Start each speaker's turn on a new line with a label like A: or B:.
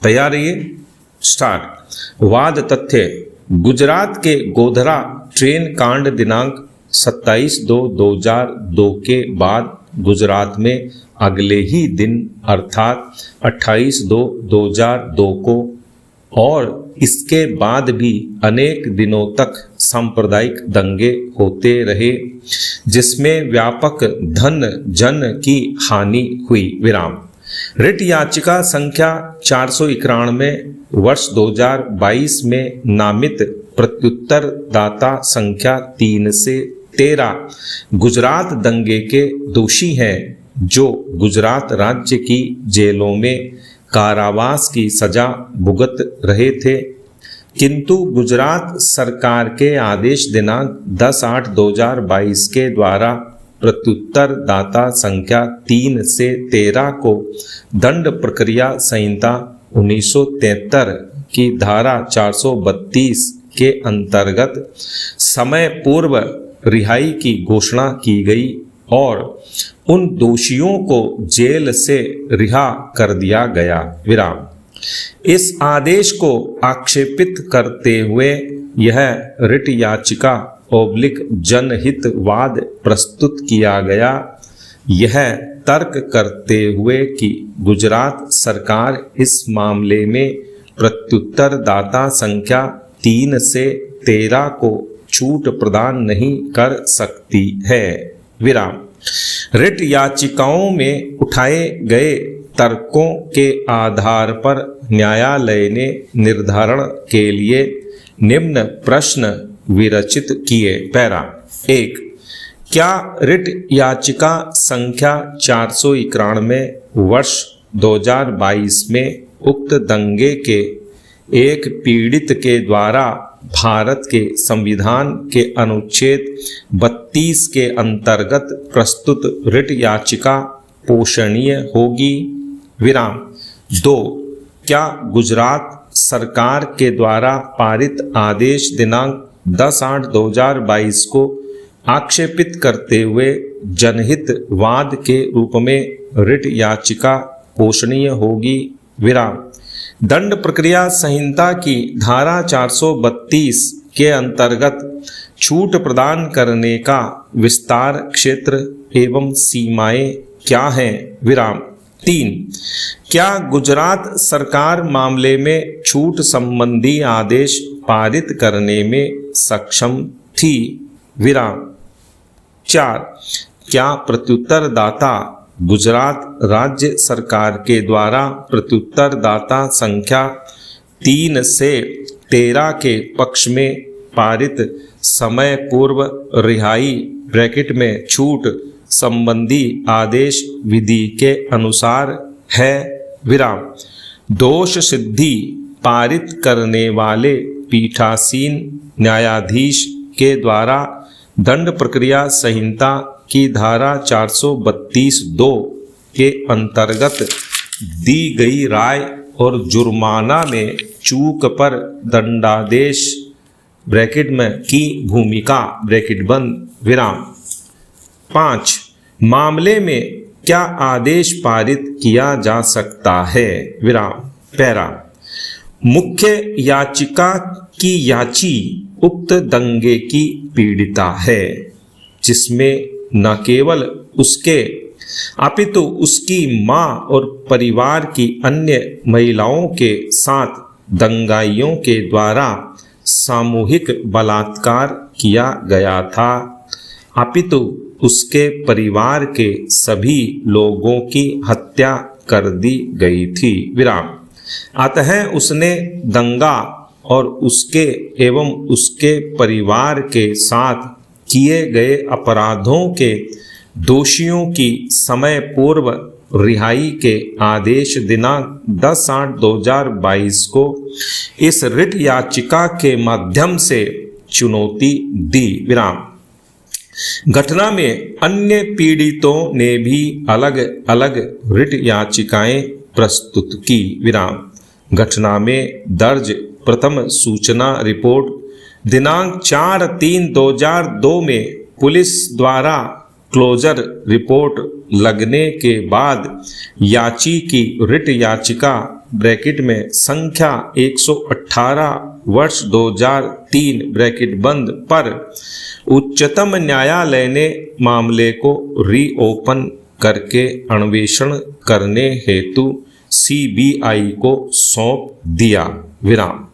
A: तैयार रहिए। स्टार्ट। वाद तथ्य। गुजरात के गोधरा ट्रेन कांड दिनांक 27/2/2002 के बाद गुजरात में अगले ही दिन अर्थात 28/2/2002 को और इसके बाद भी अनेक दिनों तक सांप्रदायिक दंगे होते रहे, जिसमें व्यापक धन जन की हानि हुई। विराम। रिट याचिका संख्या 491 वर्ष 2022 में नामित प्रत्युत्तर दाता संख्या 3 से 13 गुजरात दंगे के दोषी हैं, जो गुजरात राज्य की जेलों में कारावास की सजा भुगत रहे थे, किंतु गुजरात सरकार के आदेश दिनांक 10/8/2022 के द्वारा प्रत्युत्तर दाता संख्या 3 से 13 को दंड प्रक्रिया संहिता 1973 की धारा 432 के अंतर्गत समय पूर्व रिहाई की घोषणा की गई और उन दोषियों को जेल से रिहा कर दिया गया। विराम। इस आदेश को आक्षेपित करते हुए यह रिट याचिका जनहितवाद प्रस्तुत किया गया, यह तर्क करते हुए कि गुजरात सरकार इस मामले में प्रत्युत्तर दाता संख्या 3 से 13 को छूट प्रदान नहीं कर सकती है। विराम। रिट याचिकाओं में उठाए गए तर्कों के आधार पर न्यायालय ने निर्धारण के लिए निम्न प्रश्न विरचित किए। पैरा 1। क्या रिट याचिका संख्या 491 वर्ष 2022 में उक्त दंगे के एक पीड़ित के द्वारा भारत के संविधान के अनुच्छेद 32 के अंतर्गत प्रस्तुत रिट याचिका पोषणीय होगी? विराम। 2। क्या गुजरात सरकार के द्वारा पारित आदेश दिनांक 10/8/2022 को आक्षेपित करते हुए जनहितवाद के रूप में रिट याचिका पोषणीय होगी? विराम। दंड प्रक्रिया संहिता की धारा 432 के अंतर्गत छूट प्रदान करने का विस्तार क्षेत्र एवं सीमाएं क्या हैं? विराम। 3। क्या गुजरात सरकार मामले में छूट संबंधी आदेश पारित करने में सक्षम थी? विराम। 4। क्या प्रत्युत्तर दाता गुजरात राज्य सरकार के द्वारा प्रत्युत्तर दाता संख्या 3 से 13 के पक्ष में पारित समय पूर्व रिहाई (छूट) संबंधी आदेश विधि के अनुसार है? विराम। दोष सिद्धि पारित करने वाले पीठासीन न्यायाधीश के द्वारा दंड प्रक्रिया संहिता की धारा 432(2) के अंतर्गत दी गई राय और जुर्माना में चूक पर दंडादेश की भूमिका विराम। 5। मामले में क्या आदेश पारित किया जा सकता है? विराम। पैरा। मुख्य याचिका की याची उक्त दंगे की पीड़िता है, जिसमें न केवल उसके अपितु उसकी मां और परिवार की अन्य महिलाओं के साथ दंगाइयों के द्वारा सामूहिक बलात्कार किया गया था, अपितु उसके परिवार के सभी लोगों की हत्या कर दी गई थी। विराम। अतः उसने दंगा और उसके एवं उसके परिवार के साथ किए गए अपराधों के दोषियों की समय पूर्व रिहाई के आदेश दिनांक 10/8/2022 को इस रिट याचिका के माध्यम से चुनौती दी। विराम। घटना में अन्य पीड़ितों ने भी अलग अलग रिट याचिकाएं प्रस्तुत की। विराम। घटना में दर्ज प्रथम सूचना रिपोर्ट दिनांक 4/3/2002 में पुलिस द्वारा क्लोजर रिपोर्ट लगने के बाद याची की रिट याचिका ब्रैकेट में संख्या 118 वर्ष 2003 ब्रैकेट बंद पर उच्चतम न्यायालय ने मामले को रीओपन करके अन्वेषण करने हेतु सीबीआई को सौंप दिया। विराम।